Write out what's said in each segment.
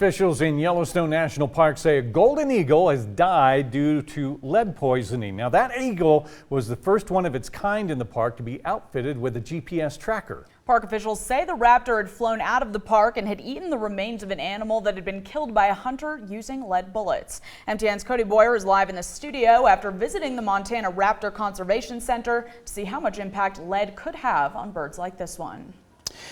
Officials in Yellowstone National Park say a golden eagle has died due to lead poisoning. Now, that eagle was the first one of its kind in the park to be outfitted with a GPS tracker. Park officials say the raptor had flown out of the park and had eaten the remains of an animal that had been killed by a hunter using lead bullets. MTN's Cody Boyer is live in the studio after visiting the Montana Raptor Conservation Center to see how much impact lead could have on birds like this one.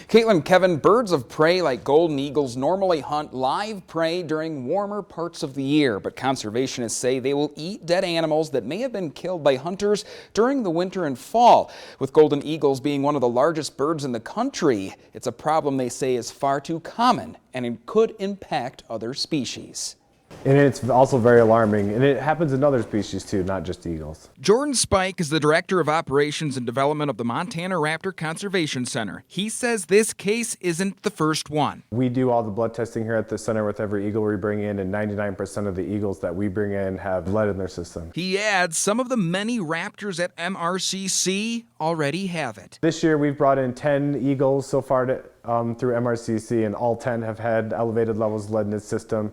Caitlin, Kevin, birds of prey like golden eagles normally hunt live prey during warmer parts of the year, but conservationists say they will eat dead animals that may have been killed by hunters during the winter and fall. With golden eagles being one of the largest birds in the country, it's a problem they say is far too common and it could impact other species. And it's also very alarming, and it happens in other species too, not just eagles. Jordan Spike is the Director of Operations and Development of the Montana Raptor Conservation Center. He says this case isn't the first one. We do all the blood testing here at the center with every eagle we bring in, and 99% of the eagles that we bring in have lead in their system. He adds some of the many raptors at MRCC already have it. This year we've brought in 10 eagles so far through MRCC, and all 10 have had elevated levels of lead in its system.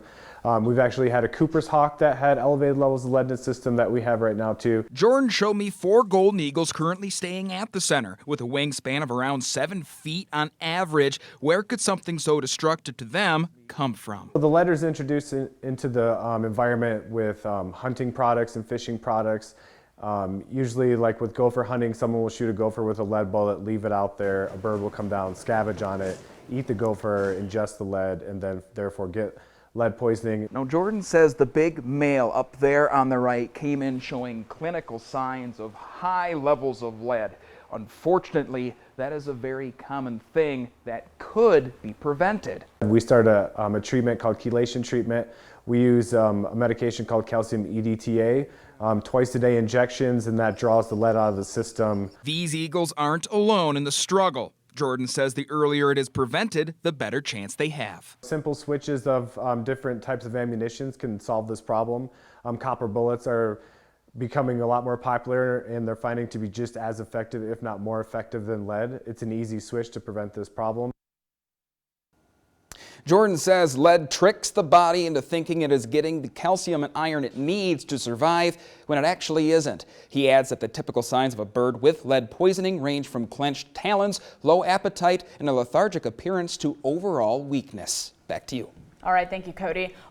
We've actually had a Cooper's hawk that had elevated levels of lead in its system that we have right now too. Jordan showed me 4 golden eagles currently staying at the center with a wingspan of around 7 feet on average. Where could something so destructive to them come from? The lead is introduced into the environment with hunting products and fishing products. Usually, like with gopher hunting, someone will shoot a gopher with a lead bullet, leave it out there, a bird will come down, scavenge on it, eat the gopher, ingest the lead, and then therefore get lead poisoning. Now, Jordan says the big male up there on the right came in showing clinical signs of high levels of lead. Unfortunately, that is a very common thing that could be prevented. We started a treatment called chelation treatment. We use a medication called calcium EDTA, twice a day injections, and that draws the lead out of the system. These eagles aren't alone in the struggle. Jordan says the earlier it is prevented, the better chance they have. Simple switches of different types of ammunitions can solve this problem. Copper bullets are becoming a lot more popular, and they're finding to be just as effective, if not more effective than lead. It's an easy switch to prevent this problem. Jordan says lead tricks the body into thinking it is getting the calcium and iron it needs to survive when it actually isn't. He adds that the typical signs of a bird with lead poisoning range from clenched talons, low appetite, and a lethargic appearance to overall weakness. Back to you. All right, thank you, Cody.